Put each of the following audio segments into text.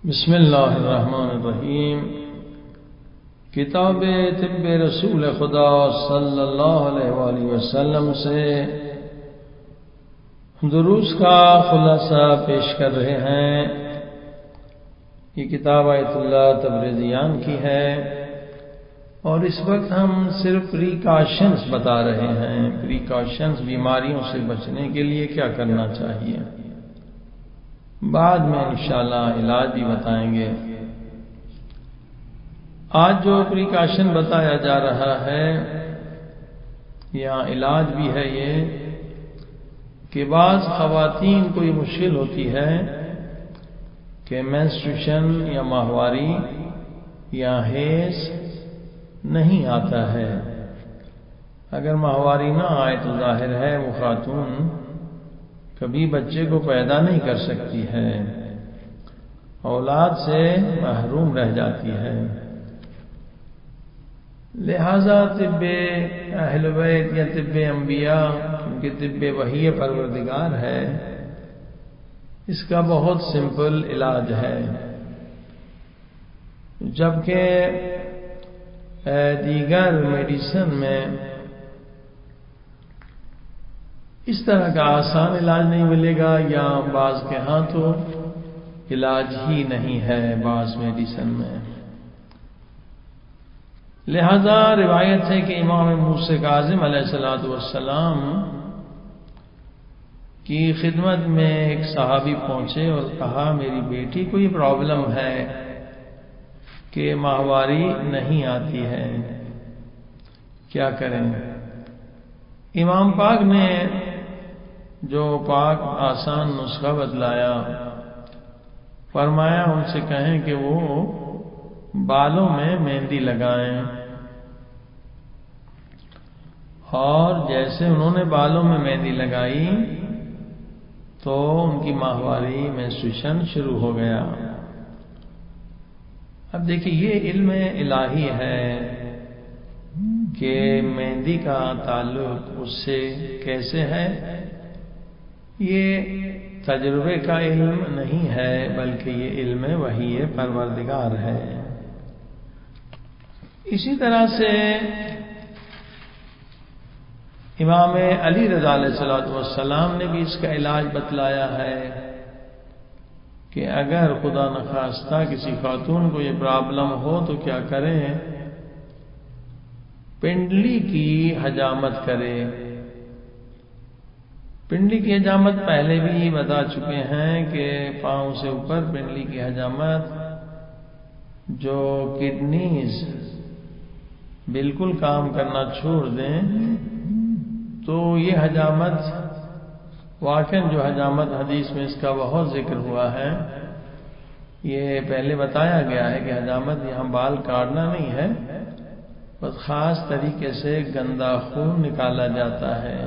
بسم اللہ الرحمن الرحیم۔ کتاب طب رسول خدا صلی اللہ علیہ وآلہ وسلم سے دروس کا خلاصہ پیش کر رہے ہیں۔ یہ کتاب آیت اللہ تبریزیان کی ہے اور اس وقت ہم صرف پریکاشنز بتا رہے ہیں، پریکاشنز بیماریوں سے بچنے کے لیے کیا کرنا چاہیے۔ بعد میں انشاءاللہ علاج بھی بتائیں گے۔ آج جو پریکاشن بتایا جا رہا ہے یا علاج بھی ہے یہ کہ بعض خواتین کو یہ مشکل ہوتی ہے کہ مینسٹریشن یا ماہواری یا حیض نہیں آتا ہے۔ اگر ماہواری نہ آئے تو ظاہر ہے وہ خاتون کبھی بچے کو پیدا نہیں کر سکتی ہے، اولاد سے محروم رہ جاتی ہے۔ لہذا طب اہل بیت یا طب انبیاء، کیونکہ طب وحی پروردگار ہے، اس کا بہت سمپل علاج ہے، جبکہ دیگر میڈیسن میں اس طرح کا آسان علاج نہیں ملے گا، یا بعض کے ہاں تو علاج ہی نہیں ہے بعض میڈیسن میں۔ لہذا روایت ہے کہ امام موسیٰ کاظم علیہ السلام کی خدمت میں ایک صحابی پہنچے اور کہا میری بیٹی کو یہ پرابلم ہے کہ ماہواری نہیں آتی ہے، کیا کریں؟ امام پاک نے جو پاک آسان نسخہ بتلایا، فرمایا ان سے کہیں کہ وہ بالوں میں مہندی لگائیں، اور جیسے انہوں نے بالوں میں مہندی لگائی تو ان کی ماہواری مینسٹریشن شروع ہو گیا۔ اب دیکھیے یہ علم الہی ہے کہ مہندی کا تعلق اس سے کیسے ہے، یہ تجربے کا علم نہیں ہے بلکہ یہ علم وحی پروردگار ہے۔ اسی طرح سے امام علی رضا علیہ السلام نے بھی اس کا علاج بتلایا ہے کہ اگر خدا نخواستہ کسی خاتون کو یہ پرابلم ہو تو کیا کریں؟ پنڈلی کی حجامت کرے۔ پنڈلی کی حجامت پہلے بھی بتا چکے ہیں کہ پاؤں سے اوپر پنڈلی کی حجامت، جو کڈنیز بالکل کام کرنا چھوڑ دیں تو یہ حجامت واقعاً جو حجامت حدیث میں اس کا بہت ذکر ہوا ہے، یہ پہلے بتایا گیا ہے کہ حجامت یہاں بال کاٹنا نہیں ہے، بس خاص طریقے سے گندا خون نکالا جاتا ہے،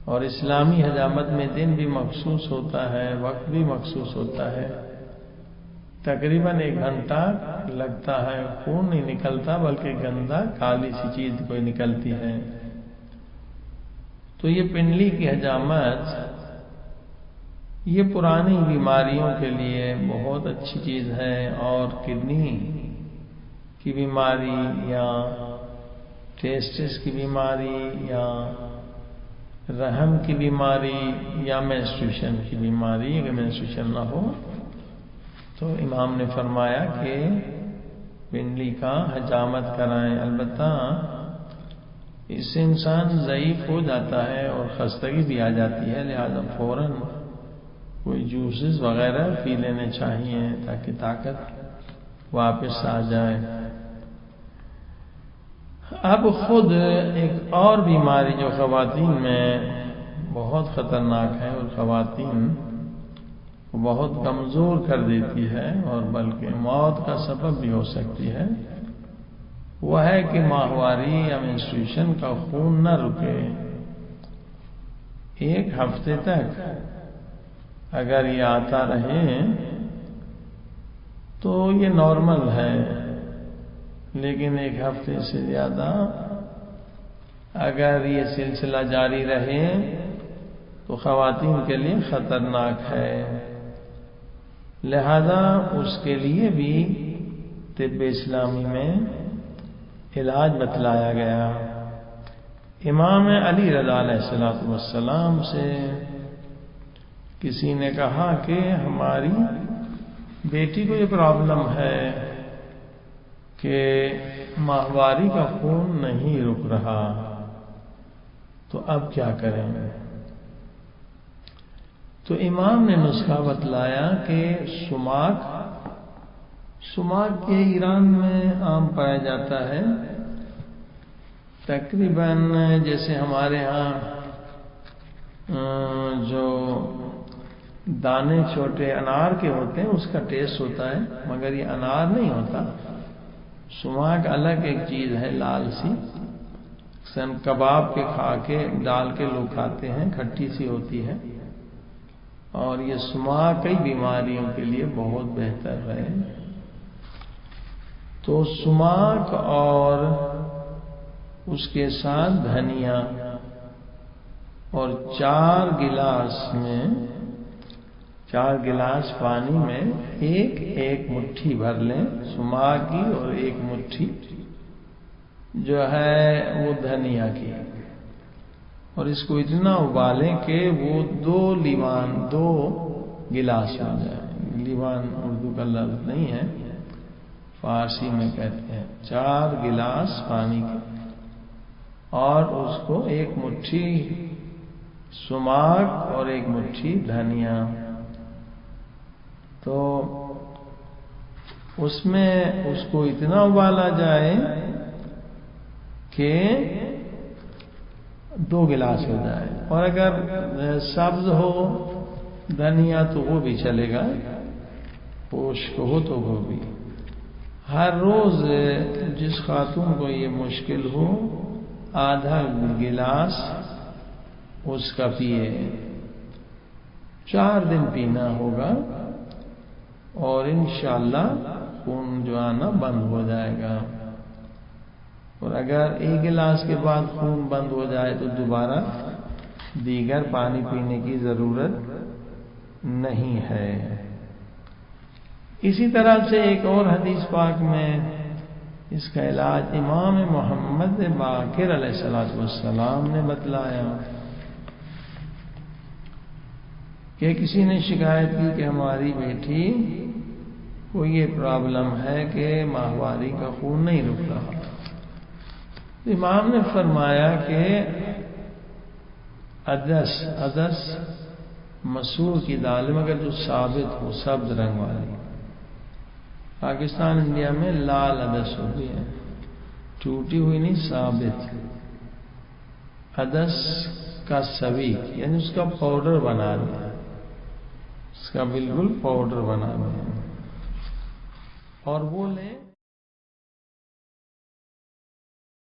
اور اسلامی حجامت میں دن بھی مخصوص ہوتا ہے، وقت بھی مخصوص ہوتا ہے، تقریباً 1 گھنٹہ لگتا ہے، خون نہیں نکلتا بلکہ گندا کالی سی چیز کوئی نکلتی ہے۔ تو یہ پنڈلی کی حجامت یہ پرانی بیماریوں کے لیے بہت اچھی چیز ہے، اور کڈنی کی بیماری یا ٹیسٹس کی بیماری یا رحم کی بیماری یا مینسٹریشن کی بیماری، اگر مینسٹریشن نہ ہو تو امام نے فرمایا کہ پنڈلی کا حجامت کرائیں۔ البتہ اس سے انسان ضعیف ہو جاتا ہے اور خستگی بھی آ جاتی ہے، لہذا فوراً کوئی جوسز وغیرہ پی لینے چاہیے تاکہ طاقت واپس آ جائے۔ اب خود ایک اور بیماری جو خواتین میں بہت خطرناک ہے اور خواتین کو بہت کمزور کر دیتی ہے اور بلکہ موت کا سبب بھی ہو سکتی ہے، وہ ہے کہ ماہواری یا مینسٹریشن کا خون نہ رکے 1 ہفتے تک۔ اگر یہ آتا رہے تو یہ نارمل ہے، لیکن 1 ہفتے سے زیادہ اگر یہ سلسلہ جاری رہے تو خواتین کے لیے خطرناک ہے۔ لہذا اس کے لیے بھی طب اسلامی میں علاج بتلایا گیا۔ امام علی رضا علیہ السلام سے کسی نے کہا کہ ہماری بیٹی کو یہ پرابلم ہے کہ ماہواری کا خون نہیں رک رہا، تو اب کیا کریں؟ تو امام نے نسخہ بتلایا کہ سماک یہ ایران میں عام پایا جاتا ہے، تقریباً جیسے ہمارے ہاں جو دانے چھوٹے انار کے ہوتے ہیں اس کا ٹیسٹ ہوتا ہے، مگر یہ انار نہیں ہوتا۔ سماک الگ ایک چیز ہے، لال سی، سن کباب کے کھا کے ڈال کے لوگ کھاتے ہیں، کھٹی سی ہوتی ہے، اور یہ سماک کئی بیماریوں کے لیے بہت بہتر ہے۔ تو سماک اور اس کے ساتھ دھنیا اور 4 گلاس پانی میں ایک مٹھی بھر لیں سماک کی، اور 1 مٹھی جو ہے وہ دھنیا کی، اور اس کو اتنا ابالیں کہ وہ 2 گلاس ہو جائے۔ لیوان اردو کا لفظ نہیں ہے، فارسی میں کہتے ہیں 4 گلاس پانی کے، اور اس کو 1 مٹھی سماک اور 1 مٹھی دھنیا، تو اس میں اس کو اتنا ابالا جائے کہ 2 گلاس ہو جائے، اور اگر سبز ہو دھنیا تو وہ بھی چلے گا، خشک ہو تو وہ بھی۔ ہر روز جس خاتون کو یہ مشکل ہو آدھا گلاس اس کا پیے، 4 دن پینا ہوگا، اور انشاءاللہ خون جو آنا بند ہو جائے گا۔ اور اگر 1 گلاس کے بعد خون بند ہو جائے تو دوبارہ دیگر پانی پینے کی ضرورت نہیں ہے۔ اسی طرح سے ایک اور حدیث پاک میں اس کا علاج امام محمد باقر علیہ السلام نے بتلایا کہ کسی نے شکایت کی کہ ہماری بیٹی کو یہ پرابلم ہے کہ ماہواری کا خون نہیں رک رہا۔ امام نے فرمایا کہ عدس مسور کی دال میں اگر جو ثابت ہو سبز رنگ والی، پاکستان انڈیا میں لال عدس ہوتی ہے، ٹوٹی ہوئی نہیں، ثابت عدس کا سوی، یعنی اس کا پاؤڈر بنا دیا، اس کا بالکل پاؤڈر بنا دیا، اور وہ لیں